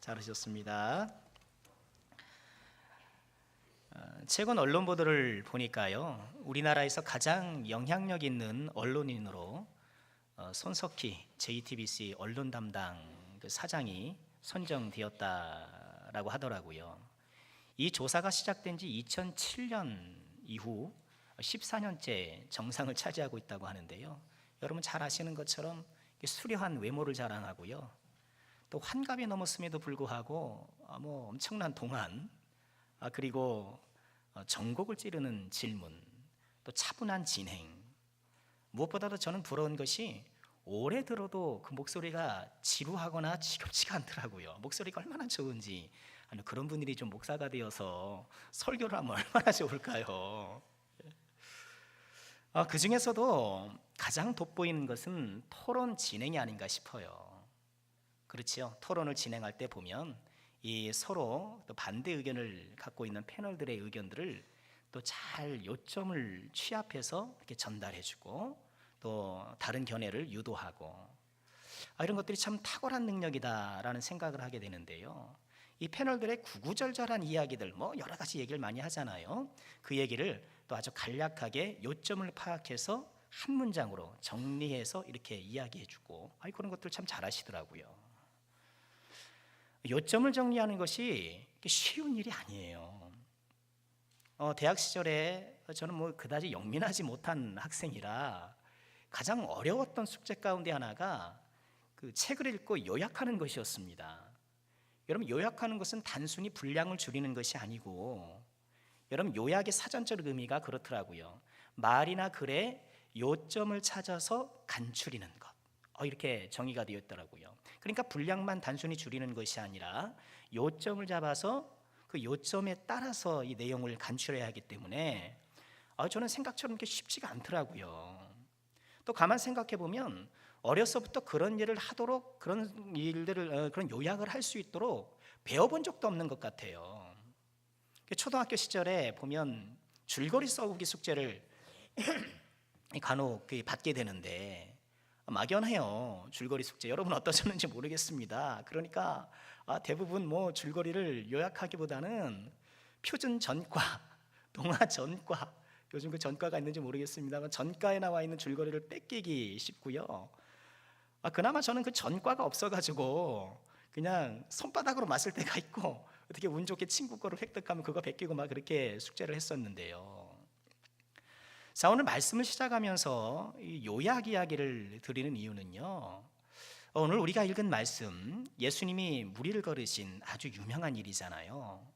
잘하셨습니다. 최근 언론 보도를 보니까요, 우리나라에서 가장 영향력 있는 언론인으로 손석희 JTBC 언론 담당 사장이 선정되었다라고 하더라고요. 이 조사가 시작된 지 2007년 이후 14년째 정상을 차지하고 있다고 하는데요. 여러분 잘 아시는 것처럼 수려한 외모를 자랑하고요, 또 환갑이 넘었음에도 불구하고 엄청난 동안, 그리고 전곡을 찌르는 질문, 또 차분한 진행, 무엇보다도 저는 부러운 것이 오래 들어도 그 목소리가 지루하거나 지겹지가 않더라고요. 목소리가 얼마나 좋은지. 아니, 그런 분들이 좀 목사가 되어서 설교를 하면 얼마나 좋을까요? 그 중에서도 가장 돋보이는 것은 토론 진행이 아닌가 싶어요. 그렇죠. 토론을 진행할 때 보면 이 서로 또 반대 의견을 갖고 있는 패널들의 의견들을 또 잘 요점을 취합해서 이렇게 전달해주고, 또 다른 견해를 유도하고, 이런 것들이 참 탁월한 능력이다라는 생각을 하게 되는데요. 이 패널들의 구구절절한 이야기들, 여러 가지 얘기를 많이 하잖아요. 그 얘기를 또 아주 간략하게 요점을 파악해서 한 문장으로 정리해서 이렇게 이야기해주고, 그런 것들 참 잘하시더라고요. 요점을 정리하는 것이 쉬운 일이 아니에요. 대학 시절에 저는 그다지 영민하지 못한 학생이라 가장 어려웠던 숙제 가운데 하나가 그 책을 읽고 요약하는 것이었습니다. 여러분, 요약하는 것은 단순히 분량을 줄이는 것이 아니고, 여러분, 요약의 사전적 의미가 그렇더라고요. 말이나 글에 요점을 찾아서 간추리는 것, 이렇게 정의가 되어 있더라고요. 그러니까 분량만 단순히 줄이는 것이 아니라 요점을 잡아서 그 요점에 따라서 이 내용을 간추려야 하기 때문에 저는 생각처럼 그렇게 쉽지가 않더라고요. 또 가만 생각해 보면 어려서부터 그런 일을 하도록, 그런 일들을 그런 요약을 할 수 있도록 배워본 적도 없는 것 같아요. 초등학교 시절에 보면 줄거리 써오기 숙제를 간혹 받게 되는데 막연해요. 줄거리 숙제. 여러분 어떠셨는지 모르겠습니다. 그러니까 대부분 줄거리를 요약하기보다는 표준 전과, 동화 전과, 요즘 그 전과가 있는지 모르겠습니다만 전과에 나와 있는 줄거리를 뺏기기 쉽고요. 그나마 저는 그 전과가 없어가지고 그냥 손바닥으로 맞을 때가 있고, 어떻게 운 좋게 친구 거를 획득하면 그거 베끼고 막 그렇게 숙제를 했었는데요. 자, 오늘 말씀을 시작하면서 이 요약 이야기를 드리는 이유는요, 오늘 우리가 읽은 말씀, 예수님이 무리를 걸으신 아주 유명한 일이잖아요.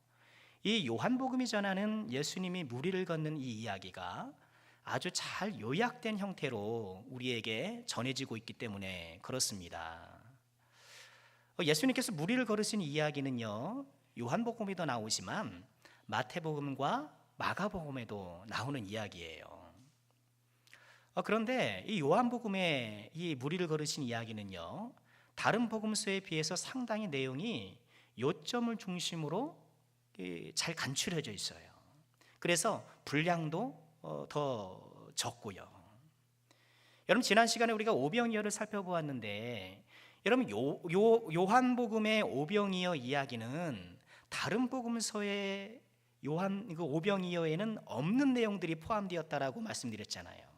이 요한복음이 전하는 예수님이 무리를 걷는 이 이야기가 아주 잘 요약된 형태로 우리에게 전해지고 있기 때문에 그렇습니다. 예수님께서 무리를 걸으신 이야기는요, 요한복음에도 나오지만 마태복음과 마가복음에도 나오는 이야기예요. 그런데 이 요한복음의 이 무리를 걸으신 이야기는요, 다른 복음서에 비해서 상당히 내용이 요점을 중심으로 잘 간추려져 있어요. 그래서 분량도 더 적고요. 여러분, 지난 시간에 우리가 오병이어를 살펴보았는데, 여러분 요한복음의 오병이어 이야기는 다른 복음서의 요한 그 오병이어에는 없는 내용들이 포함되었다라고 말씀드렸잖아요.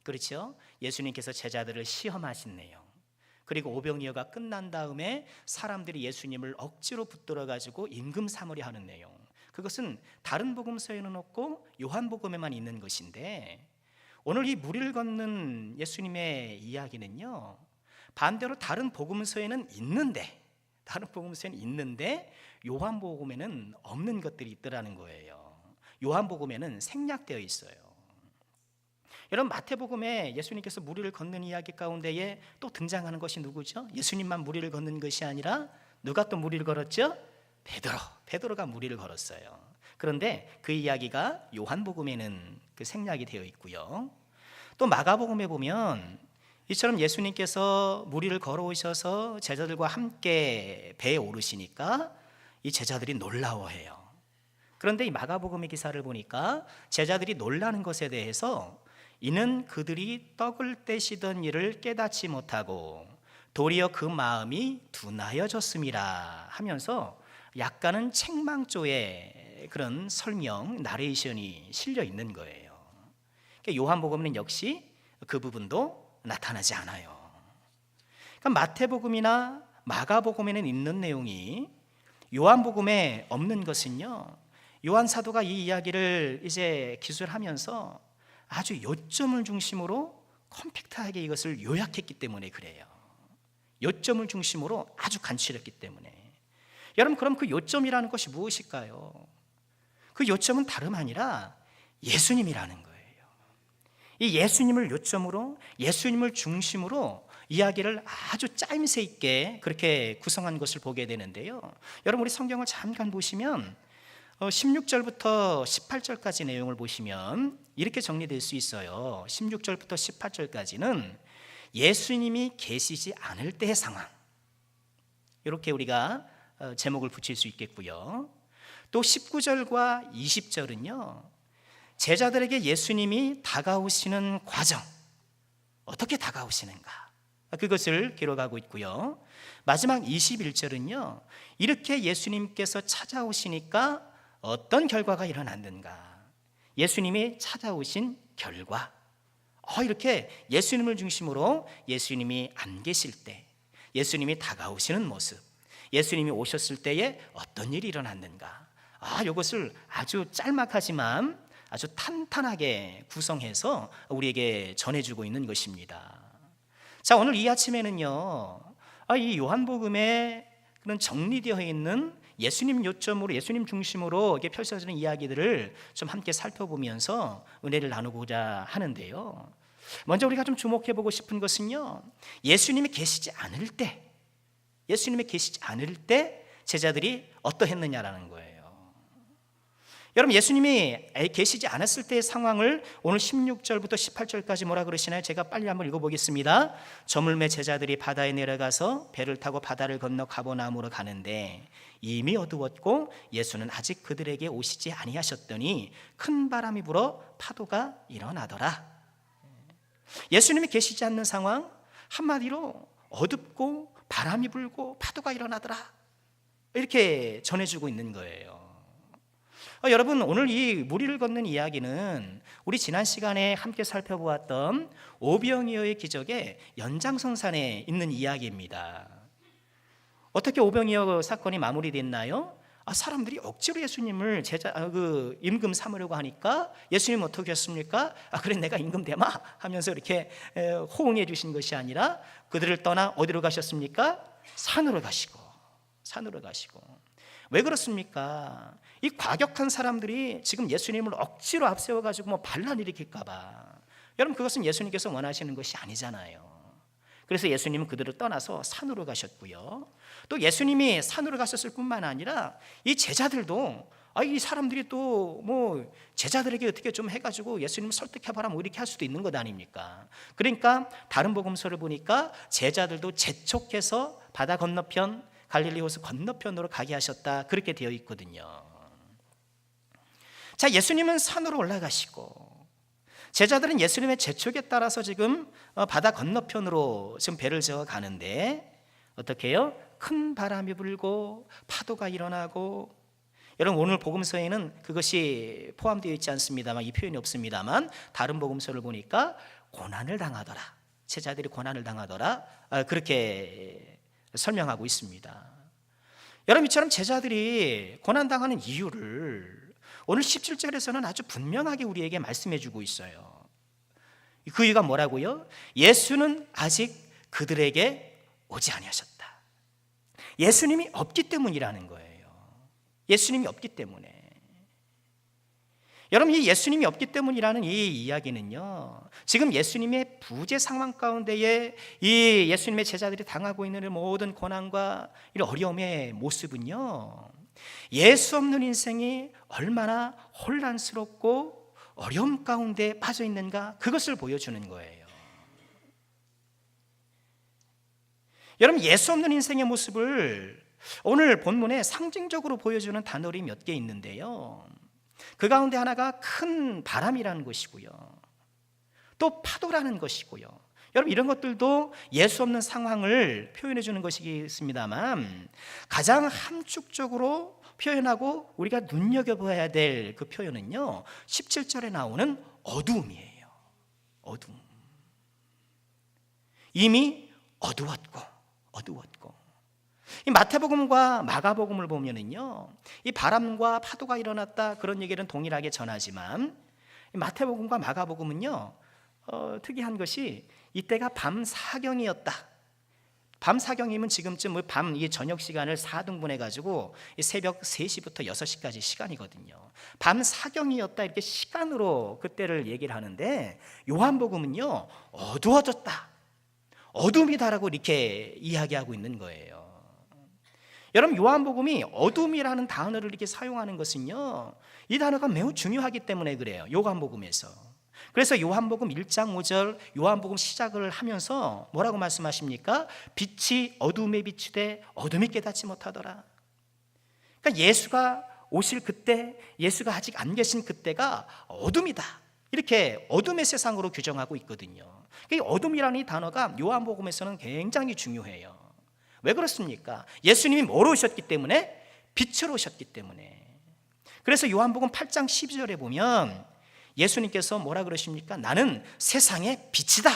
그렇죠? 예수님께서 제자들을 시험하신 내용, 그리고 오병이어가 끝난 다음에 사람들이 예수님을 억지로 붙들어 가지고 임금 삼으려 하는 내용, 그것은 다른 복음서에는 없고 요한복음에만 있는 것인데, 오늘 이 무리를 걷는 예수님의 이야기는요, 반대로 다른 복음서에는 있는데 요한복음에는 없는 것들이 있더라는 거예요. 요한복음에는 생략되어 있어요. 여러분, 마태복음에 예수님께서 무리를 걷는 이야기 가운데에 또 등장하는 것이 누구죠? 예수님만 무리를 걷는 것이 아니라 누가 또 무리를 걸었죠? 베드로가 무리를 걸었어요. 그런데 그 이야기가 요한복음에는 그 생략이 되어 있고요. 또 마가복음에 보면 이처럼 예수님께서 무리를 걸어오셔서 제자들과 함께 배에 오르시니까 이 제자들이 놀라워해요. 그런데 이 마가복음의 기사를 보니까 제자들이 놀라는 것에 대해서 이는 그들이 떡을 떼시던 일을 깨닫지 못하고 도리어 그 마음이 둔하여졌음이라 하면서 약간은 책망조의 그런 설명, 나레이션이 실려 있는 거예요. 그러니까 요한복음은 역시 그 부분도 나타나지 않아요. 그러니까 마태복음이나 마가복음에는 있는 내용이 요한복음에 없는 것은요, 요한 사도가 이 이야기를 이제 기술하면서 아주 요점을 중심으로 컴팩트하게 이것을 요약했기 때문에 그래요. 요점을 중심으로 아주 간추렸기 때문에. 여러분, 그럼 그 요점이라는 것이 무엇일까요? 그 요점은 다름 아니라 예수님이라는 거예요. 이 예수님을 요점으로, 예수님을 중심으로 이야기를 아주 짜임새 있게 그렇게 구성한 것을 보게 되는데요. 여러분, 우리 성경을 잠깐 보시면 16절부터 18절까지 내용을 보시면 이렇게 정리될 수 있어요. 16절부터 18절까지는 예수님이 계시지 않을 때의 상황, 이렇게 우리가 제목을 붙일 수 있겠고요. 또 19절과 20절은요, 제자들에게 예수님이 다가오시는 과정, 어떻게 다가오시는가, 그것을 기록하고 있고요. 마지막 21절은요, 이렇게 예수님께서 찾아오시니까 어떤 결과가 일어났는가, 예수님이 찾아오신 결과, 이렇게 예수님을 중심으로 예수님이 안 계실 때, 예수님이 다가오시는 모습, 예수님이 오셨을 때에 어떤 일이 일어났는가, 이것을 아주 짤막하지만 아주 탄탄하게 구성해서 우리에게 전해주고 있는 것입니다. 자, 오늘 이 아침에는요, 이 요한복음에 그런 정리되어 있는 예수님 요점으로, 예수님 중심으로 이게 펼쳐지는 이야기들을 좀 함께 살펴보면서 은혜를 나누고자 하는데요. 먼저 우리가 좀 주목해보고 싶은 것은요, 예수님이 계시지 않을 때, 예수님이 계시지 않을 때 제자들이 어떠했느냐라는 거예요. 여러분, 예수님이 계시지 않았을 때의 상황을 오늘 16절부터 18절까지 뭐라 그러시나요? 제가 빨리 한번 읽어보겠습니다. 저물매 제자들이 바다에 내려가서 배를 타고 바다를 건너 가버나움으로 가는데 이미 어두웠고 예수는 아직 그들에게 오시지 아니하셨더니 큰 바람이 불어 파도가 일어나더라. 예수님이 계시지 않는 상황, 한마디로 어둡고 바람이 불고 파도가 일어나더라, 이렇게 전해주고 있는 거예요. 여러분, 오늘 이 무리를 걷는 이야기는 우리 지난 시간에 함께 살펴보았던 오병이어의 기적의 연장선상에 있는 이야기입니다. 어떻게 오병이어 사건이 마무리됐나요? 사람들이 억지로 예수님을 임금 삼으려고 하니까 예수님 어떻게 했습니까? 그래, 내가 임금 되마 하면서 이렇게 호응해 주신 것이 아니라 그들을 떠나 어디로 가셨습니까? 산으로 가시고. 왜 그렇습니까? 이 과격한 사람들이 지금 예수님을 억지로 앞세워가지고 반란 일으킬까봐. 여러분, 그것은 예수님께서 원하시는 것이 아니잖아요. 그래서 예수님은 그들을 떠나서 산으로 가셨고요. 또 예수님이 산으로 가셨을 뿐만 아니라 이 제자들도 이 사람들이 또 제자들에게 어떻게 좀 해가지고 예수님을 설득해봐라 이렇게 할 수도 있는 것 아닙니까? 그러니까 다른 복음서를 보니까 제자들도 재촉해서 바다 건너편, 갈릴리 호수 건너편으로 가게 하셨다, 그렇게 되어 있거든요. 자, 예수님은 산으로 올라가시고 제자들은 예수님의 재촉에 따라서 지금 바다 건너편으로 지금 배를 저어 가는데 어떻게 해요? 큰 바람이 불고 파도가 일어나고. 여러분, 오늘 복음서에는 그것이 포함되어 있지 않습니다만, 이 표현이 없습니다만, 다른 복음서를 보니까 고난을 당하더라, 제자들이 고난을 당하더라, 그렇게 설명하고 있습니다. 여러분, 이처럼 제자들이 고난당하는 이유를 오늘 17절에서는 아주 분명하게 우리에게 말씀해 주고 있어요. 그 이유가 뭐라고요? 예수는 아직 그들에게 오지 아니하셨다. 예수님이 없기 때문이라는 거예요. 예수님이 없기 때문에. 여러분, 이 예수님이 없기 때문이라는 이 이야기는요, 지금 예수님의 부재 상황 가운데에 이 예수님의 제자들이 당하고 있는 모든 고난과 이 어려움의 모습은요, 예수 없는 인생이 얼마나 혼란스럽고 어려움 가운데 빠져 있는가, 그것을 보여주는 거예요. 여러분, 예수 없는 인생의 모습을 오늘 본문에 상징적으로 보여주는 단어들이 몇 개 있는데요, 그 가운데 하나가 큰 바람이라는 것이고요, 또 파도라는 것이고요. 여러분 이런 것들도 예수 없는 상황을 표현해 주는 것이겠습니다만 가장 함축적으로 표현하고 우리가 눈여겨봐야 될 그 표현은요 17절에 나오는 어두움이에요. 어두움. 이미 어두웠고 이 마태복음과 마가복음을 보면은요 이 바람과 파도가 일어났다 그런 얘기는 동일하게 전하지만 마태복음과 마가복음은요 특이한 것이 이때가 밤 사경이었다. 밤 사경이면 지금쯤 밤 이 저녁 시간을 4등분해 가지고 새벽 3시부터 6시까지 시간이거든요. 밤 사경이었다 이렇게 시간으로 그때를 얘기를 하는데 요한복음은요 어두워졌다, 어둠이다라고 이렇게 이야기하고 있는 거예요. 여러분 요한복음이 어둠이라는 단어를 이렇게 사용하는 것은요 이 단어가 매우 중요하기 때문에 그래요. 요한복음에서. 그래서 요한복음 1장 5절 요한복음 시작을 하면서 뭐라고 말씀하십니까? 빛이 어둠에 비추되 어둠이 깨닫지 못하더라. 그러니까 예수가 오실 그때, 예수가 아직 안 계신 그때가 어둠이다, 이렇게 어둠의 세상으로 규정하고 있거든요. 이 어둠이라는 이 단어가 요한복음에서는 굉장히 중요해요. 왜 그렇습니까? 예수님이 뭐로 오셨기 때문에? 빛으로 오셨기 때문에. 그래서 요한복음 8장 12절에 보면 예수님께서 뭐라 그러십니까? 나는 세상의 빛이다,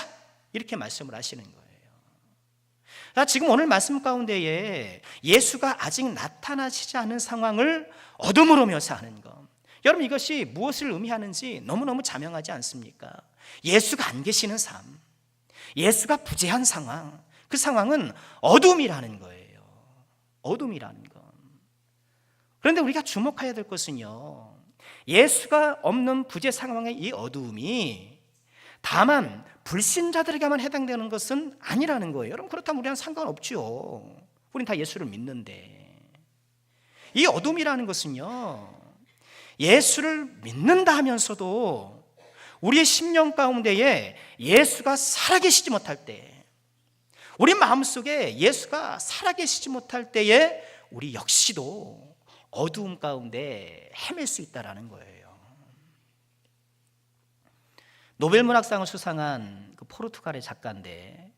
이렇게 말씀을 하시는 거예요. 지금 오늘 말씀 가운데에 예수가 아직 나타나시지 않은 상황을 어둠으로 묘사하는 것, 여러분 이것이 무엇을 의미하는지 너무너무 자명하지 않습니까? 예수가 안 계시는 삶, 예수가 부재한 상황, 그 상황은 어둠이라는 거예요. 어둠이라는 것. 그런데 우리가 주목해야 될 것은요 예수가 없는 부재 상황의 이 어두움이 다만 불신자들에게만 해당되는 것은 아니라는 거예요. 여러분 그렇다면 우리는 상관없죠. 우린 다 예수를 믿는데. 이 어둠이라는 것은요 예수를 믿는다 하면서도 우리의 심령 가운데에 예수가 살아계시지 못할 때, 우리 마음속에 예수가 살아계시지 못할 때에 우리 역시도 어두움 가운데 헤맬 수 있다라는 거예요. 노벨문학상을 수상한 그 포르투갈의 작가인데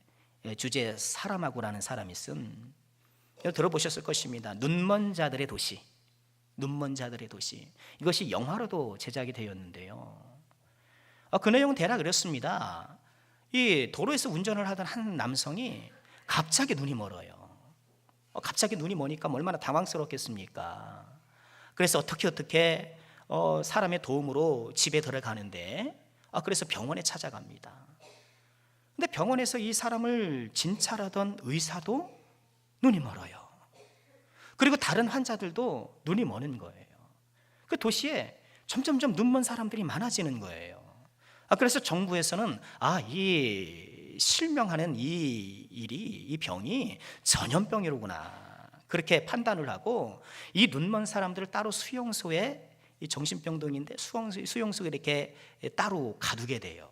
주제 사라마고라는 사람이 쓴, 들어보셨을 것입니다. 눈먼 자들의 도시. 눈먼 자들의 도시. 이것이 영화로도 제작이 되었는데요. 그 내용은 대략 이렇습니다. 이 도로에서 운전을 하던 한 남성이 갑자기 눈이 멀어요. 갑자기 눈이 머니까 얼마나 당황스럽겠습니까? 그래서 어떻게 사람의 도움으로 집에 들어가는데 그래서 병원에 찾아갑니다. 근데 병원에서 이 사람을 진찰하던 의사도 눈이 멀어요. 그리고 다른 환자들도 눈이 머는 거예요. 그 도시에 점점점 눈먼 사람들이 많아지는 거예요. 그래서 정부에서는 이 실명하는 이 병이 전염병이로구나, 그렇게 판단을 하고 이 눈먼 사람들을 따로 수용소에, 이 정신병동인데 수용소에 이렇게 따로 가두게 돼요.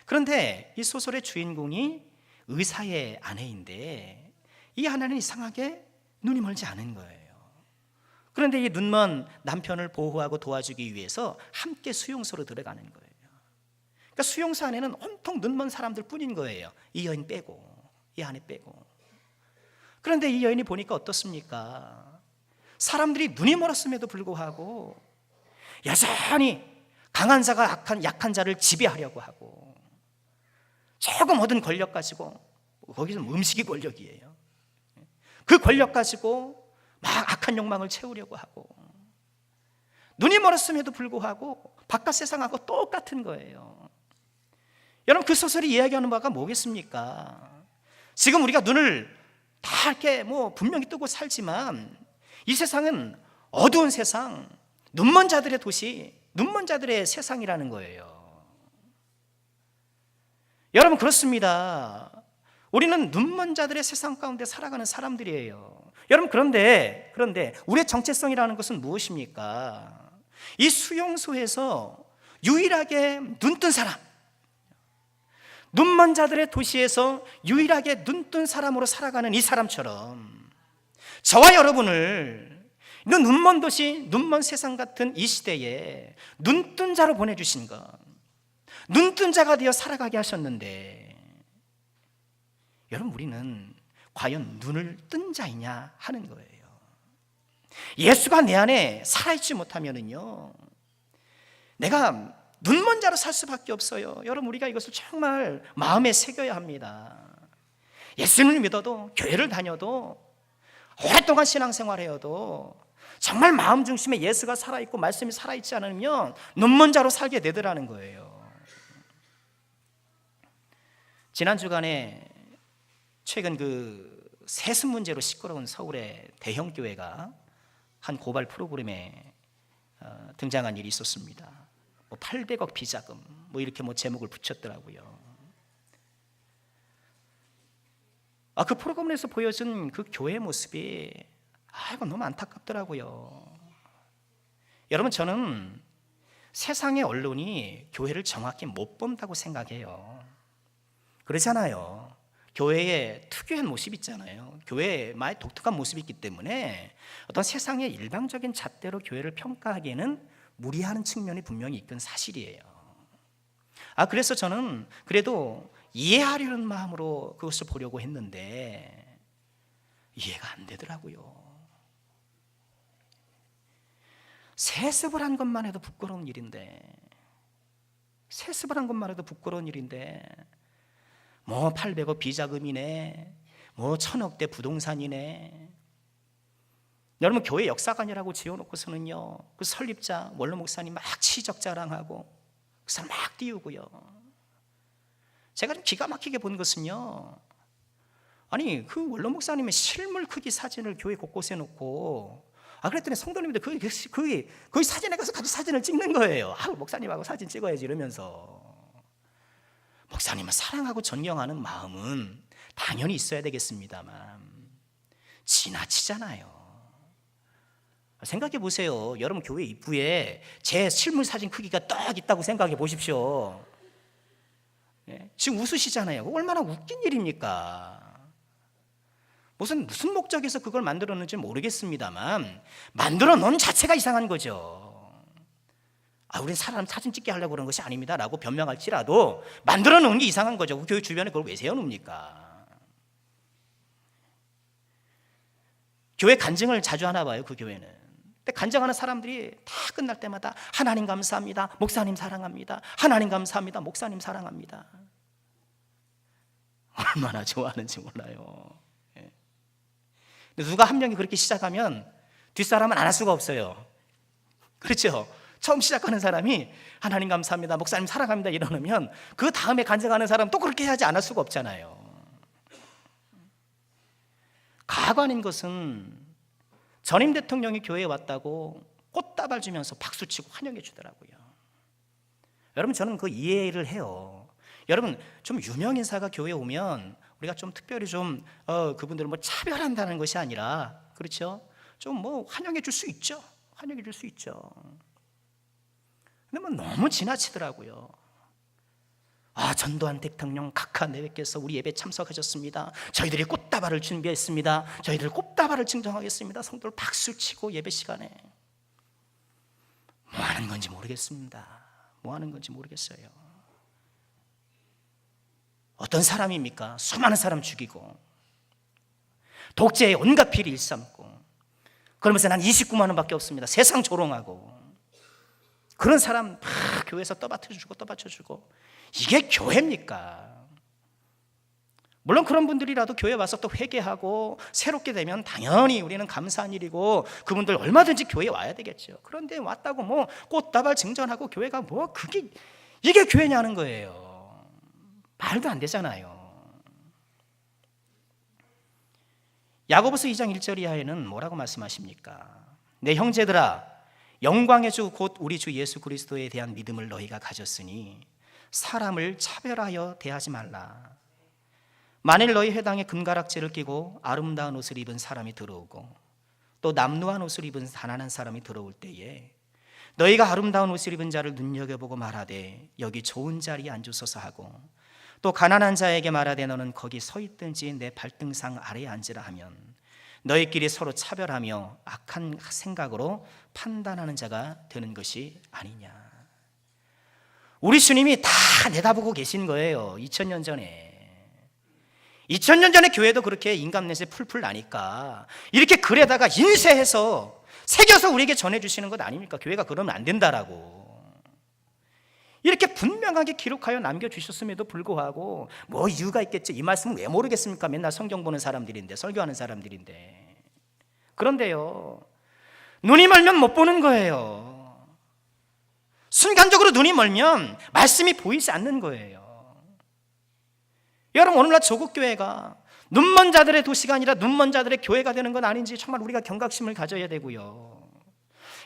그런데 이 소설의 주인공이 의사의 아내인데 이 아내는 이상하게 눈이 멀지 않은 거예요. 그런데 이 눈먼 남편을 보호하고 도와주기 위해서 함께 수용소로 들어가는 거예요. 그러니까 수용소 안에는 온통 눈먼 사람들 뿐인 거예요. 이 여인 빼고, 이 아내 빼고. 그런데 이 여인이 보니까 어떻습니까? 사람들이 눈이 멀었음에도 불구하고 여전히 강한 자가 약한 자를 지배하려고 하고, 조금 얻은 권력 가지고, 거기서 음식이 권력이에요. 그 권력 가지고 막 악한 욕망을 채우려고 하고, 눈이 멀었음에도 불구하고 바깥 세상하고 똑같은 거예요. 여러분 그 소설이 이야기하는 바가 뭐겠습니까? 지금 우리가 눈을 다 이렇게 분명히 뜨고 살지만 이 세상은 어두운 세상, 눈먼 자들의 도시, 눈먼 자들의 세상이라는 거예요. 여러분 그렇습니다. 우리는 눈먼 자들의 세상 가운데 살아가는 사람들이에요. 여러분 그런데 우리의 정체성이라는 것은 무엇입니까? 이 수용소에서 유일하게 눈뜬 사람, 눈먼 자들의 도시에서 유일하게 눈뜬 사람으로 살아가는 이 사람처럼 저와 여러분을 눈먼 도시, 눈먼 세상 같은 이 시대에 눈뜬 자로 보내주신 것, 눈뜬 자가 되어 살아가게 하셨는데 여러분, 우리는 과연 눈을 뜬 자이냐 하는 거예요. 예수가 내 안에 살아있지 못하면은요, 내가 눈먼 자로 살 수밖에 없어요. 여러분, 우리가 이것을 정말 마음에 새겨야 합니다. 예수님을 믿어도, 교회를 다녀도, 오랫동안 신앙생활해도 정말 마음 중심에 예수가 살아있고 말씀이 살아있지 않으면 눈먼 자로 살게 되더라는 거예요. 지난 주간에 최근 그 세습 문제로 시끄러운 서울의 대형 교회가 한 고발 프로그램에 등장한 일이 있었습니다. 800억 비자금 이렇게 제목을 붙였더라고요. 그 프로그램에서 보여준 그 교회의 모습이 이거 너무 안타깝더라고요. 여러분, 저는 세상의 언론이 교회를 정확히 못 본다고 생각해요. 그러잖아요. 교회의 특유의 모습이 있잖아요. 교회의 독특한 모습이 있기 때문에 어떤 세상의 일방적인 잣대로 교회를 평가하기에는 무리하는 측면이 분명히 있건 사실이에요. 그래서 저는 그래도 이해하려는 마음으로 그것을 보려고 했는데 이해가 안 되더라고요. 세습을 한 것만 해도 부끄러운 일인데, 세습을 한 것만 해도 부끄러운 일인데 800억 비자금이네, 1000억대 부동산이네. 여러분, 교회 역사관이라고 지어놓고서는요, 그 설립자 원로 목사님 막 치적 자랑하고 그 사람 막 띄우고요. 제가 좀 기가 막히게 본 것은요, 아니 그 원로 목사님의 실물 크기 사진을 교회 곳곳에 놓고 그랬더니 성도님들 거기 사진에 가서 같이 사진을 찍는 거예요. 목사님하고 사진 찍어야지 이러면서. 목사님을 사랑하고 존경하는 마음은 당연히 있어야 되겠습니다만 지나치잖아요. 생각해 보세요. 여러분, 교회 입구에 제 실물 사진 크기가 딱 있다고 생각해 보십시오. 지금 웃으시잖아요. 얼마나 웃긴 일입니까? 무슨 목적에서 그걸 만들었는지 모르겠습니다만 만들어 놓은 자체가 이상한 거죠. 우린 사람 사진 찍게 하려고 그런 것이 아닙니다 라고 변명할지라도 만들어 놓은 게 이상한 거죠. 그 교회 주변에 그걸 왜 세워놓습니까? 교회 간증을 자주 하나 봐요. 그 교회는. 근데 간증하는 사람들이 다 끝날 때마다 하나님 감사합니다, 목사님 사랑합니다, 하나님 감사합니다, 목사님 사랑합니다. 얼마나 좋아하는지 몰라요. 근데 누가 한 명이 그렇게 시작하면 뒷사람은 안 할 수가 없어요. 그렇죠? 처음 시작하는 사람이 하나님 감사합니다, 목사님 사랑합니다 이러면 그 다음에 간증하는 사람 또 그렇게 해야지 안 할 수가 없잖아요. 가관인 것은 전임 대통령이 교회에 왔다고 꽃다발 주면서 박수치고 환영해 주더라고요. 여러분, 저는 그 이해를 해요. 여러분, 좀 유명 인사가 교회에 오면 우리가 좀 특별히 좀 그분들을 차별한다는 것이 아니라, 그렇죠? 좀 환영해 줄 수 있죠. 환영해 줄 수 있죠. 근데 너무 지나치더라고요. 전두환 대통령 각하 내외께서 우리 예배 참석하셨습니다. 저희들이 꽃다발을 준비했습니다. 저희들 꽃다발을 증정하겠습니다. 성도를 박수치고 예배 시간에 뭐 하는 건지 모르겠습니다. 뭐 하는 건지 모르겠어요. 어떤 사람입니까? 수많은 사람 죽이고 독재에 온갖 피를 일삼고 그러면서 난 29만 원밖에 없습니다. 세상 조롱하고 그런 사람 교회에서 떠받쳐주고 이게 교회입니까? 물론 그런 분들이라도 교회 와서 또 회개하고 새롭게 되면 당연히 우리는 감사한 일이고 그분들 얼마든지 교회에 와야 되겠죠. 그런데 왔다고 꽃다발 증전하고 교회가 이게 교회냐는 거예요. 말도 안 되잖아요. 야고보서 2장 1절 이하에는 뭐라고 말씀하십니까? 내 형제들아, 영광의 주 곧 우리 주 예수 그리스도에 대한 믿음을 너희가 가졌으니 사람을 차별하여 대하지 말라. 만일 너희 회당에 금가락지를 끼고 아름다운 옷을 입은 사람이 들어오고 또 남루한 옷을 입은 가난한 사람이 들어올 때에 너희가 아름다운 옷을 입은 자를 눈여겨보고 말하되 여기 좋은 자리에 앉으소서 하고 또 가난한 자에게 말하되 너는 거기 서 있든지 내 발등상 아래에 앉으라 하면 너희끼리 서로 차별하며 악한 생각으로 판단하는 자가 되는 것이 아니냐. 우리 주님이 다 내다보고 계신 거예요. 2000년 전에. 2000년 전에 교회도 그렇게 인감냄새 풀풀 나니까 이렇게 글에다가 인쇄해서 새겨서 우리에게 전해주시는 것 아닙니까? 교회가 그러면 안 된다라고 이렇게 분명하게 기록하여 남겨주셨음에도 불구하고 뭐 이유가 있겠지, 이 말씀은 왜 모르겠습니까? 맨날 성경 보는 사람들인데, 설교하는 사람들인데. 그런데요, 눈이 멀면 못 보는 거예요. 순간적으로 눈이 멀면 말씀이 보이지 않는 거예요. 여러분, 오늘날 조국교회가 눈먼 자들의 도시가 아니라 눈먼 자들의 교회가 되는 건 아닌지 정말 우리가 경각심을 가져야 되고요.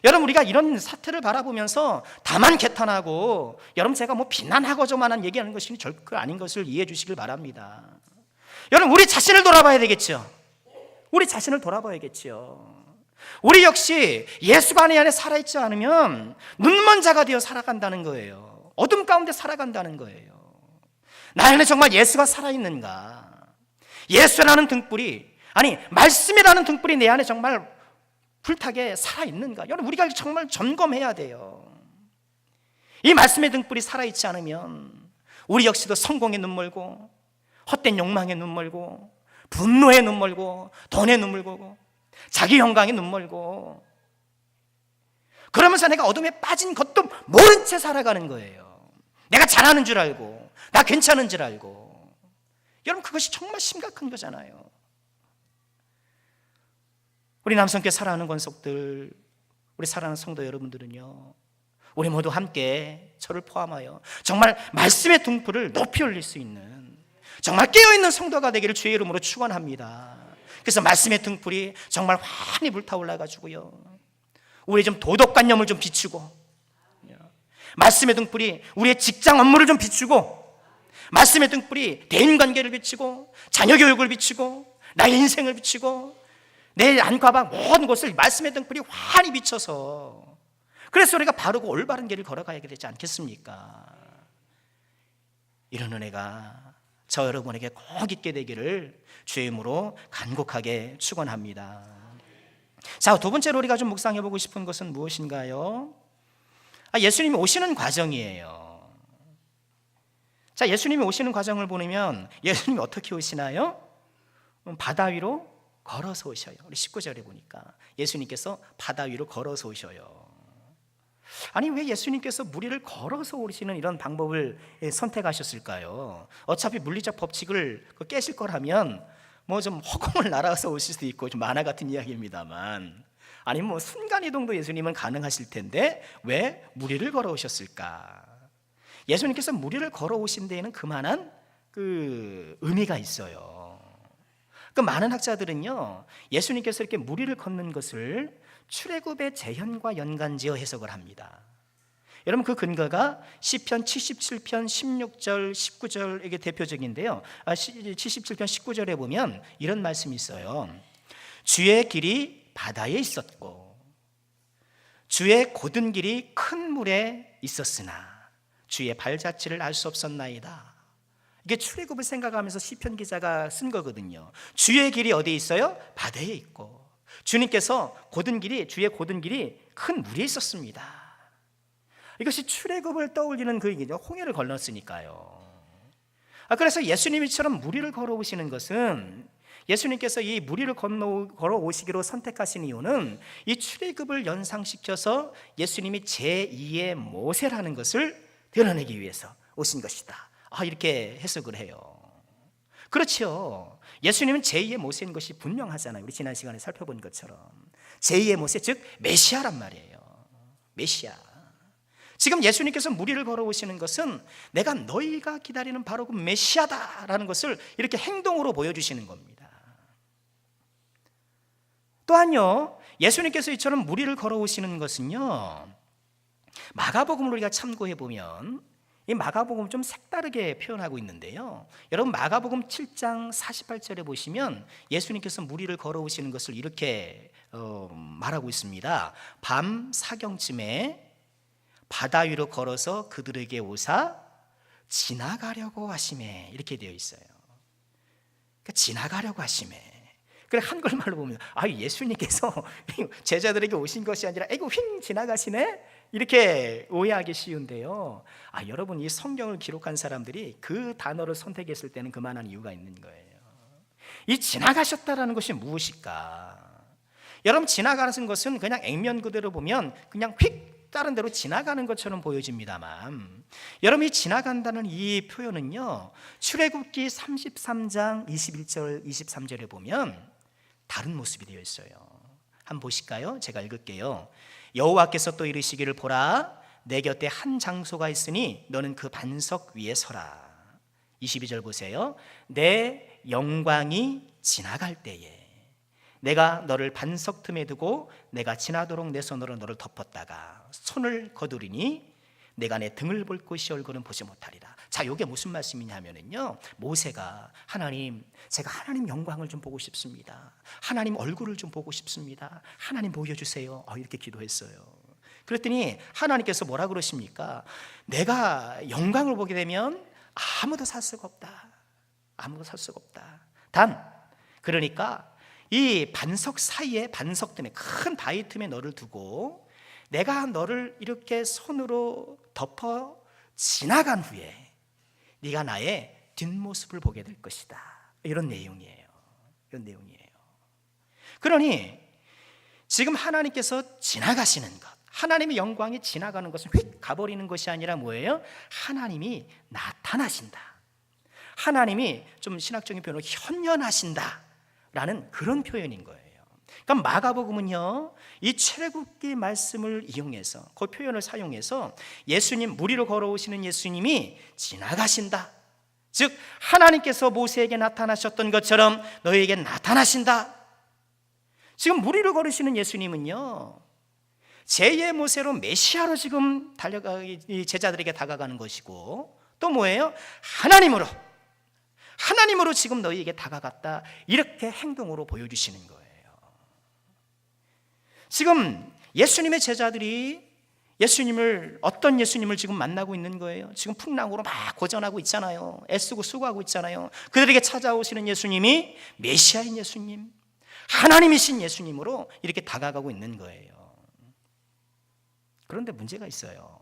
여러분, 우리가 이런 사태를 바라보면서 다만 개탄하고, 여러분 제가 뭐 비난하고저만한 얘기하는 것이 절대 아닌 것을 이해해 주시길 바랍니다. 여러분, 우리 자신을 돌아봐야 되겠죠. 우리 자신을 돌아봐야겠죠. 우리 역시 예수가 내 안에 살아있지 않으면 눈먼 자가 되어 살아간다는 거예요. 어둠 가운데 살아간다는 거예요. 나 안에 정말 예수가 살아있는가? 예수라는 등불이, 아니 말씀이라는 등불이 내 안에 정말 불타게 살아있는가? 여러분, 우리가 정말 점검해야 돼요. 이 말씀의 등불이 살아있지 않으면 우리 역시도 성공에 눈멀고, 헛된 욕망에 눈멀고, 분노에 눈멀고, 돈에 눈멀고, 자기 영광에 눈멀고, 그러면서 내가 어둠에 빠진 것도 모른 채 살아가는 거예요. 내가 잘하는 줄 알고, 나 괜찮은 줄 알고. 여러분, 그것이 정말 심각한 거잖아요. 우리 남성께 사랑하는 권속들, 우리 사랑하는 성도 여러분들은요, 우리 모두 함께 저를 포함하여 정말 말씀의 등불을 높이 올릴 수 있는 정말 깨어있는 성도가 되기를 주의 이름으로 축원합니다. 그래서 말씀의 등불이 정말 환히 불타올라가지고요, 우리의 좀 도덕관념을 좀 비추고, 말씀의 등불이 우리의 직장 업무를 좀 비추고, 말씀의 등불이 대인관계를 비추고, 자녀교육을 비추고, 나의 인생을 비추고, 내 안과방 모든 곳을 말씀의 등불이 환히 비춰서, 그래서 우리가 바르고 올바른 길을 걸어가야 되지 않겠습니까? 이런 은혜가 저 여러분에게 꼭 있게 되기를 주의 이름으로 간곡하게 축원합니다. 자, 두 번째로 우리가 좀 묵상해 보고 싶은 것은 무엇인가요? 예수님이 오시는 과정이에요. 자, 예수님이 오시는 과정을 보면 예수님이 어떻게 오시나요? 바다 위로 걸어서 오셔요. 우리 19절에 보니까 예수님께서 바다 위로 걸어서 오셔요. 아니, 왜 예수님께서 물 위를 걸어서 오시는 이런 방법을 선택하셨을까요? 어차피 물리적 법칙을 깨실 거라면 뭐 좀 허공을 날아서 오실 수도 있고, 좀 만화 같은 이야기입니다만, 아니 뭐 순간이동도 예수님은 가능하실 텐데 왜 물 위를 걸어오셨을까? 예수님께서 물 위를 걸어오신 데에는 그만한 의미가 있어요. 많은 학자들은요, 예수님께서 이렇게 물 위를 걷는 것을 출애굽의 재현과 연관지어 해석을 합니다. 여러분, 그 근거가 시편 77편 16절 19절 이게 대표적인데요. 77편 19절에 보면 이런 말씀이 있어요. 주의 길이 바다에 있었고 주의 곧은 길이 큰 물에 있었으나 주의 발자취를 알 수 없었나이다. 이게 출애굽을 생각하면서 시편 기자가 쓴 거거든요. 주의 길이 어디에 있어요? 바다에 있고, 주님께서 주의 곧은 길이 큰 물에 있었습니다. 이것이 출애굽을 떠올리는 그 얘기죠. 홍해를 건넜으니까요. 그래서 예수님이처럼 물 위를 걸어오시는 것은, 예수님께서 이 물 위를 걸어오시기로 선택하신 이유는 이 출애굽을 연상시켜서 예수님이 제2의 모세라는 것을 드러내기 위해서 오신 것이다. 이렇게 해석을 해요. 그렇죠. 예수님은 제2의 모세인 것이 분명하잖아요. 우리 지난 시간에 살펴본 것처럼 제2의 모세, 즉 메시아란 말이에요. 메시아. 지금 예수님께서 물 위를 걸어오시는 것은 내가 너희가 기다리는 바로 그 메시아다라는 것을 이렇게 행동으로 보여주시는 겁니다. 또한요, 예수님께서 이처럼 물 위를 걸어오시는 것은요, 마가복음을 우리가 참고해 보면 이 마가복음 좀 색다르게 표현하고 있는데요, 여러분 마가복음 7장 48절에 보시면 예수님께서 물 위를 걸어오시는 것을 이렇게 말하고 있습니다. 밤 사경쯤에 바다 위로 걸어서 그들에게 오사 지나가려고 하시매, 이렇게 되어 있어요. 그러니까 지나가려고 하시매. 그래, 한글말로 보면 예수님께서 제자들에게 오신 것이 아니라 이거 휙 지나가시네, 이렇게 오해하기 쉬운데요, 여러분 이 성경을 기록한 사람들이 그 단어를 선택했을 때는 그만한 이유가 있는 거예요. 이 지나가셨다라는 것이 무엇일까? 여러분, 지나가는 것은 그냥 액면 그대로 보면 그냥 휙 다른 데로 지나가는 것처럼 보여집니다만, 여러분, 이 지나간다는 이 표현은요, 출애굽기 33장 21절 23절에 보면 다른 모습이 되어 있어요. 한번 보실까요? 제가 읽을게요. 여호와께서 또 이르시기를, 보라, 내 곁에 한 장소가 있으니 너는 그 반석 위에 서라. 22절 보세요. 내 영광이 지나갈 때에 내가 너를 반석 틈에 두고 내가 지나도록 내 손으로 너를 덮었다가 손을 거두리니 내가 내 등을 볼 곳이 얼굴은 보지 못하리라. 자, 이게 무슨 말씀이냐면요, 모세가 하나님, 제가 하나님 영광을 좀 보고 싶습니다. 하나님 얼굴을 좀 보고 싶습니다. 하나님 보여주세요. 이렇게 기도했어요. 그랬더니 하나님께서 뭐라 그러십니까? 내가 영광을 보게 되면 아무도 살 수가 없다. 아무도 살 수가 없다. 그러니까 이 반석 사이에, 반석 틈에, 큰 바위 틈에 너를 두고 내가 너를 이렇게 손으로 덮어 지나간 후에 네가 나의 뒷모습을 보게 될 것이다. 이런 내용이에요. 이런 내용이에요. 그러니 지금 하나님께서 지나가시는 것, 하나님의 영광이 지나가는 것은 휙 가버리는 것이 아니라 뭐예요? 하나님이 나타나신다. 하나님이 좀 신학적인 표현으로 현현하신다 라는 그런 표현인 거예요. 그러니까 마가복음은요, 이 출애굽기 말씀을 이용해서, 그 표현을 사용해서 예수님, 물 위로 걸어오시는 예수님이 지나가신다, 즉 하나님께서 모세에게 나타나셨던 것처럼 너희에게 나타나신다. 지금 물 위로 걸으시는 예수님은요, 제2의 모세로 메시아로 지금 제자들에게 다가가는 것이고, 또 뭐예요? 하나님으로 지금 너희에게 다가갔다, 이렇게 행동으로 보여주시는 거예요. 지금 예수님의 제자들이 어떤 예수님을 지금 만나고 있는 거예요? 지금 풍랑으로 막 고전하고 있잖아요. 애쓰고 수고하고 있잖아요. 그들에게 찾아오시는 예수님이 메시아인 예수님, 하나님이신 예수님으로 이렇게 다가가고 있는 거예요. 그런데 문제가 있어요.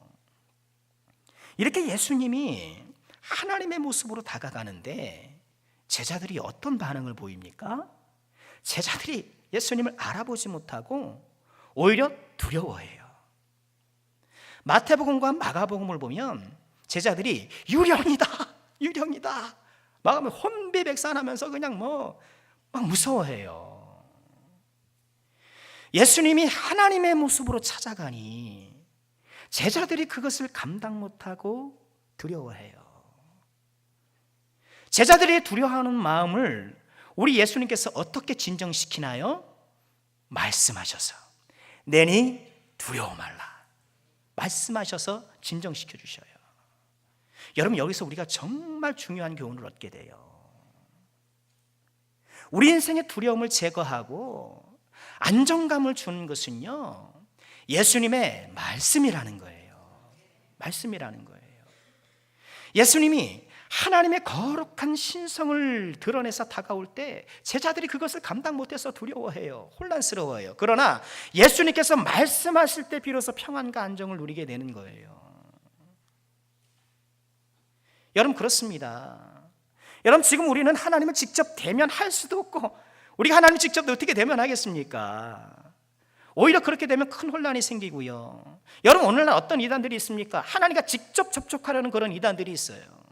이렇게 예수님이 하나님의 모습으로 다가가는데 제자들이 어떤 반응을 보입니까? 제자들이 예수님을 알아보지 못하고 오히려 두려워해요. 마태복음과 마가복음을 보면 제자들이 유령이다 막 혼비백산하면서 그냥 막 무서워해요. 예수님이 하나님의 모습으로 찾아가니 제자들이 그것을 감당 못하고 두려워해요. 제자들이 두려워하는 마음을 우리 예수님께서 어떻게 진정시키나요? 말씀하셔서 내니 두려워 말라, 말씀하셔서 진정시켜 주셔요. 여러분, 여기서 우리가 정말 중요한 교훈을 얻게 돼요. 우리 인생의 두려움을 제거하고 안정감을 주는 것은요, 예수님의 말씀이라는 거예요. 말씀이라는 거예요. 예수님이 하나님의 거룩한 신성을 드러내서 다가올 때 제자들이 그것을 감당 못해서 두려워해요. 혼란스러워해요. 그러나 예수님께서 말씀하실 때 비로소 평안과 안정을 누리게 되는 거예요. 여러분, 그렇습니다. 여러분, 지금 우리는 하나님을 직접 대면할 수도 없고, 우리가 하나님을 직접 어떻게 대면하겠습니까? 오히려 그렇게 되면 큰 혼란이 생기고요. 여러분, 오늘날 어떤 이단들이 있습니까? 하나님과 직접 접촉하려는 그런 이단들이 있어요.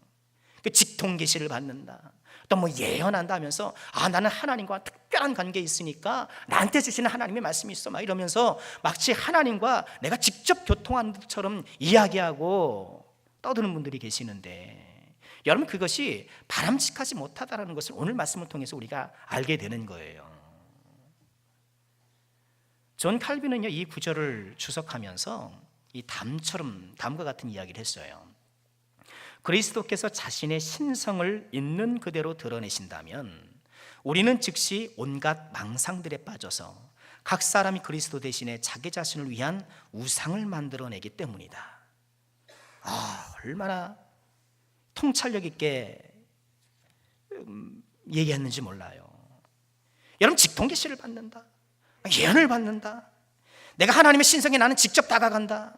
그 직통 계시를 받는다, 또 예언한다 하면서 나는 하나님과 특별한 관계에 있으니까 나한테 주시는 하나님의 말씀이 있어, 막 이러면서 마치 하나님과 내가 직접 교통하는 것처럼 이야기하고 떠드는 분들이 계시는데, 여러분, 그것이 바람직하지 못하다는 것을 오늘 말씀을 통해서 우리가 알게 되는 거예요. 존 칼빈은요, 이 구절을 주석하면서 이 담과 같은 이야기를 했어요. 그리스도께서 자신의 신성을 있는 그대로 드러내신다면 우리는 즉시 온갖 망상들에 빠져서 각 사람이 그리스도 대신에 자기 자신을 위한 우상을 만들어내기 때문이다. 얼마나 통찰력 있게 얘기했는지 몰라요. 여러분, 직통계시를 받는다, 예언을 받는다, 내가 하나님의 신성에 나는 직접 다가간다.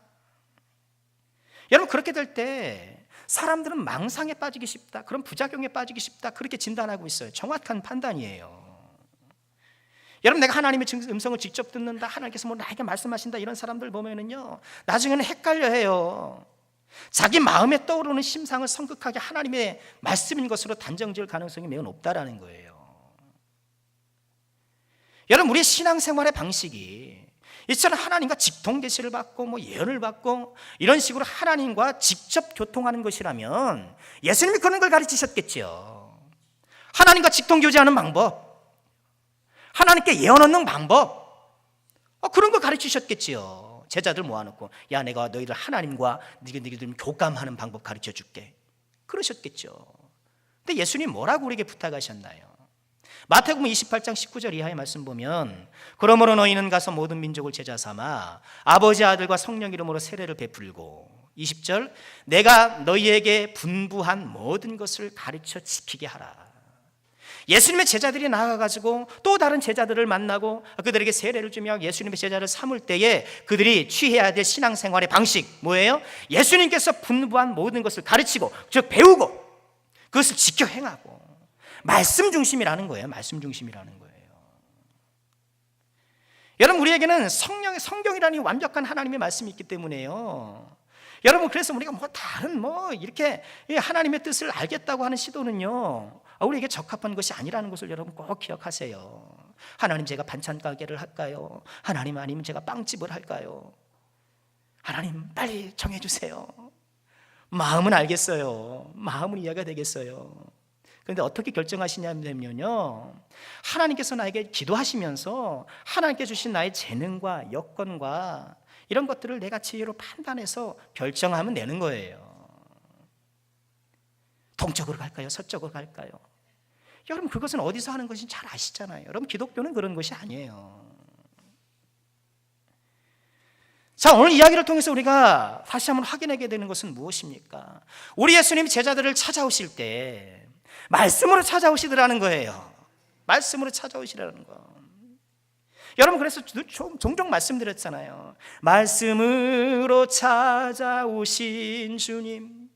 여러분, 그렇게 될 때 사람들은 망상에 빠지기 쉽다, 그런 부작용에 빠지기 쉽다, 그렇게 진단하고 있어요. 정확한 판단이에요. 여러분, 내가 하나님의 음성을 직접 듣는다, 하나님께서 뭐 나에게 말씀하신다, 이런 사람들 보면은요, 나중에는 헷갈려해요. 자기 마음에 떠오르는 심상을 성급하게 하나님의 말씀인 것으로 단정지을 가능성이 매우 높다라는 거예요. 여러분, 우리의 신앙생활의 방식이 이처럼 하나님과 직통 계시를 받고 뭐 예언을 받고 이런 식으로 하나님과 직접 교통하는 것이라면 예수님이 그런 걸 가르치셨겠죠. 하나님과 직통 교제하는 방법, 하나님께 예언 얻는 방법, 그런 거 가르치셨겠지요. 제자들 모아놓고, 야, 내가 너희들 하나님과 너희들 교감하는 방법 가르쳐 줄게, 그러셨겠죠. 근데 예수님 뭐라고 우리에게 부탁하셨나요? 마태복음 28장 19절 이하의 말씀 보면, 그러므로 너희는 가서 모든 민족을 제자 삼아 아버지, 아들과 성령 이름으로 세례를 베풀고, 20절, 내가 너희에게 분부한 모든 것을 가르쳐 지키게 하라. 예수님의 제자들이 나아가가지고 또 다른 제자들을 만나고 그들에게 세례를 주며 예수님의 제자를 삼을 때에 그들이 취해야 될 신앙생활의 방식 뭐예요? 예수님께서 분부한 모든 것을 가르치고, 즉 배우고, 그것을 지켜 행하고, 말씀 중심이라는 거예요. 말씀 중심이라는 거예요. 여러분, 우리에게는 성경이라는 완벽한 하나님의 말씀이 있기 때문에요. 여러분, 그래서 우리가 뭐 다른 이렇게 하나님의 뜻을 알겠다고 하는 시도는요, 우리에게 적합한 것이 아니라는 것을 여러분 꼭 기억하세요. 하나님, 제가 반찬 가게를 할까요? 하나님, 아니면 제가 빵집을 할까요? 하나님, 빨리 정해주세요. 마음은 알겠어요. 마음은 이해가 되겠어요. 그런데 어떻게 결정하시냐면요, 하나님께서 나에게 기도하시면서 하나님께 주신 나의 재능과 여건과 이런 것들을 내가 지혜로 판단해서 결정하면 되는 거예요. 동쪽으로 갈까요? 서쪽으로 갈까요? 여러분, 그것은 어디서 하는 것인지 잘 아시잖아요. 여러분, 기독교는 그런 것이 아니에요. 자, 오늘 이야기를 통해서 우리가 다시 한번 확인하게 되는 것은 무엇입니까? 우리 예수님이 제자들을 찾아오실 때 말씀으로 찾아오시더라는 거예요. 말씀으로 찾아오시라는 거. 여러분, 그래서 종종 말씀드렸잖아요. 말씀으로 찾아오신 주님.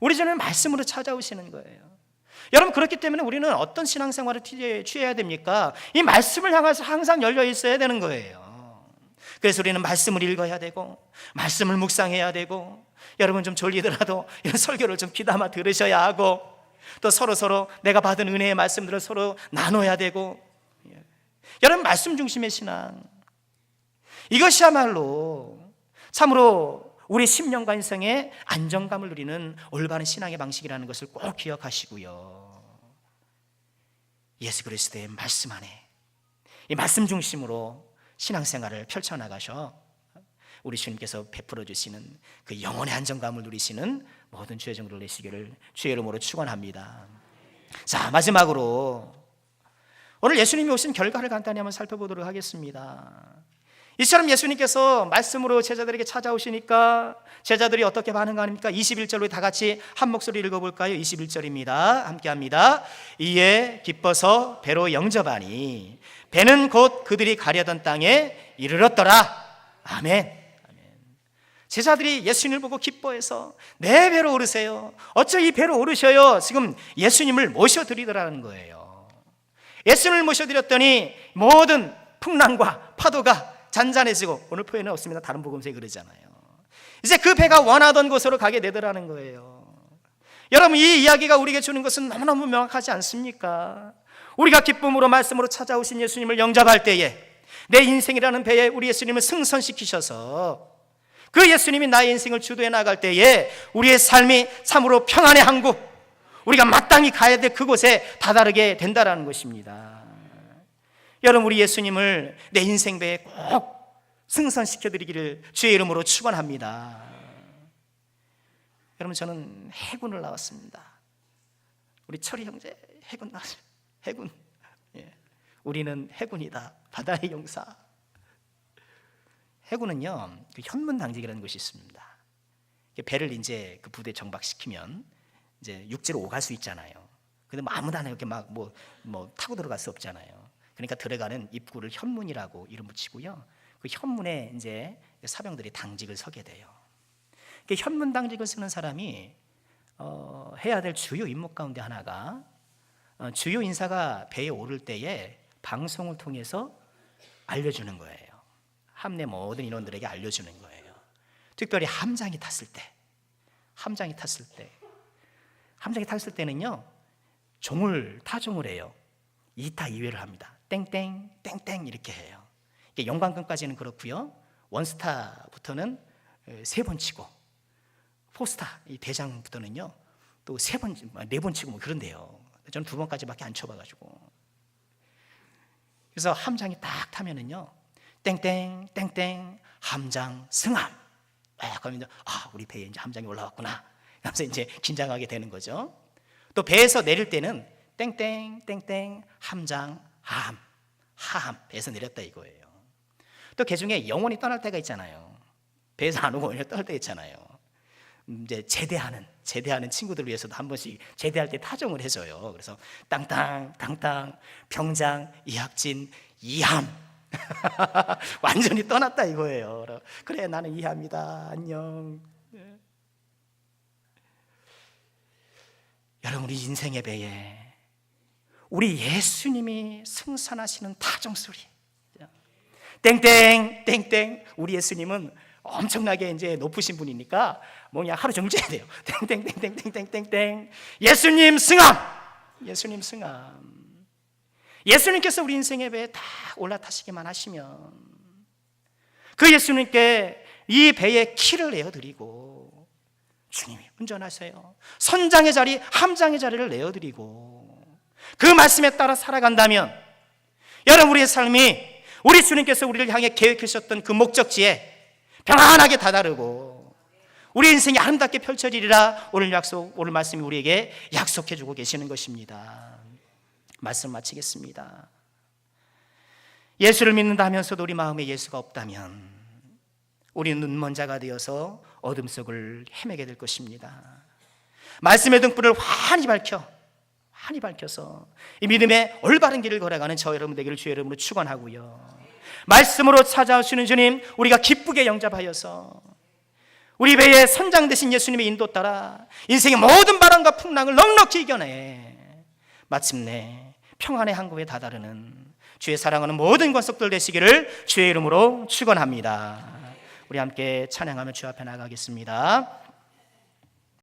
우리 주님은 말씀으로 찾아오시는 거예요. 여러분, 그렇기 때문에 우리는 어떤 신앙생활을 취해야 됩니까? 이 말씀을 향해서 항상 열려 있어야 되는 거예요. 그래서 우리는 말씀을 읽어야 되고, 말씀을 묵상해야 되고, 여러분 좀 졸리더라도 이런 설교를 좀 귀담아 들으셔야 하고, 또 서로 내가 받은 은혜의 말씀들을 서로 나눠야 되고, 여러분, 말씀 중심의 신앙, 이것이야말로 참으로 우리 심령과 인생의 안정감을 누리는 올바른 신앙의 방식이라는 것을 꼭 기억하시고요. 예수 그리스도의 말씀 안에, 이 말씀 중심으로 신앙생활을 펼쳐나가셔 우리 주님께서 베풀어 주시는 그 영혼의 안정감을 누리시는 모든 주의 종들 되시기를 주의 이름으로 축원합니다. 자, 마지막으로 오늘 예수님이 오신 결과를 간단히 한번 살펴보도록 하겠습니다. 이처럼 예수님께서 말씀으로 제자들에게 찾아오시니까 제자들이 어떻게 반응합니까? 21절로 다 같이 한 목소리 읽어볼까요? 21절입니다. 함께합니다. 이에 기뻐서 배로 영접하니 배는 곧 그들이 가려던 땅에 이르렀더라. 아멘. 제자들이 예수님을 보고 기뻐해서 내 배로 오르세요. 어쩌 이 배로 오르셔요? 지금 예수님을 모셔드리더라는 거예요. 예수님을 모셔드렸더니 모든 풍랑과 파도가 잔잔해지고, 오늘 표현은 없습니다. 다른 복음서에 그러잖아요. 이제 그 배가 원하던 곳으로 가게 되더라는 거예요. 여러분, 이 이야기가 우리에게 주는 것은 너무너무 명확하지 않습니까? 우리가 기쁨으로 말씀으로 찾아오신 예수님을 영접할 때에 내 인생이라는 배에 우리 예수님을 승선시키셔서 그 예수님이 나의 인생을 주도해 나갈 때에 우리의 삶이 참으로 평안의 항구, 우리가 마땅히 가야 될 그곳에 다다르게 된다는 것입니다. 여러분, 우리 예수님을 내 인생 배에 꼭 승선시켜드리기를 주의 이름으로 축원합니다. 여러분, 저는 해군을 나왔습니다. 우리 철이 형제 해군 나왔어요. 해군. 예. 우리는 해군이다. 바다의 용사. 해군은요, 그 현문 당직이라는 것이 있습니다. 배를 이제 그 부대에 정박시키면 이제 육지로 오갈 수 있잖아요. 근데 뭐 아무나 이렇게 막 타고 들어갈 수 없잖아요. 그러니까 들어가는 입구를 현문이라고 이름 붙이고요. 그 현문에 이제 사병들이 당직을 서게 돼요. 현문 당직을 쓰는 사람이 해야 될 주요 임무 가운데 하나가 주요 인사가 배에 오를 때에 방송을 통해서 알려주는 거예요. 함내 모든 인원들에게 알려주는 거예요. 특별히 함장이 탔을 때는요, 타종을 해요. 2타 2회를 합니다. 땡땡 땡땡 이렇게 해요. 영광끈까지는 그렇고요, 원스타부터는 3번 치고, 포스타 이 대장부터는요 또 3번, 4번 치고 뭐 그런데요. 저는 2번까지밖에 안 쳐봐가지고. 그래서 함장이 딱 타면은요, 땡땡 땡땡 함장 승함. 그러면 우리 배에 이제 함장이 올라왔구나. 그래서 이제 긴장하게 되는 거죠. 또 배에서 내릴 때는 땡땡 땡땡 함장 하함 배에서 내렸다 이거예요. 또 개중에 영혼이 떠날 때가 있잖아요. 배에서 안 오고 그냥 떠날 때 있잖아요. 이제 제대하는 친구들을 위해서도 한 번씩 제대할 때 타종을 해줘요. 그래서 땅땅 병장 이학진 이함 완전히 떠났다 이거예요. 그래 나는 이함이다 안녕. 여러분, 우리 인생의 배에 우리 예수님이 승선하시는 타종 소리, 땡땡 땡땡. 우리 예수님은 엄청나게 이제 높으신 분이니까 뭐냐 하루 종일 째야 돼요. 땡땡땡땡땡땡땡. 예수님 승함. 예수님께서 우리 인생의 배에 다 올라타시기만 하시면 그 예수님께 이 배의 키를 내어드리고, 주님이 운전하세요. 선장의 자리, 함장의 자리를 내어드리고 그 말씀에 따라 살아간다면, 여러분, 우리의 삶이 우리 주님께서 우리를 향해 계획하셨던 그 목적지에 평안하게 다다르고 우리 인생이 아름답게 펼쳐지리라 오늘 말씀이 우리에게 약속해 주고 계시는 것입니다. 말씀 마치겠습니다. 예수를 믿는다 하면서도 우리 마음에 예수가 없다면 우리는 눈먼 자가 되어서 어둠 속을 헤매게 될 것입니다. 말씀의 등불을 환히 밝혀서 이 믿음의 올바른 길을 걸어가는 저 여러분 되기를 주의 이름으로 축원하고요, 말씀으로 찾아오시는 주님 우리가 기쁘게 영접하여서 우리 배에 선장 되신 예수님의 인도 따라 인생의 모든 바람과 풍랑을 넉넉히 이겨내 마침내 평안의 항구에 다다르는 주의 사랑하는 모든 권속들 되시기를 주의 이름으로 축원합니다. 우리 함께 찬양하며 주 앞에 나가겠습니다.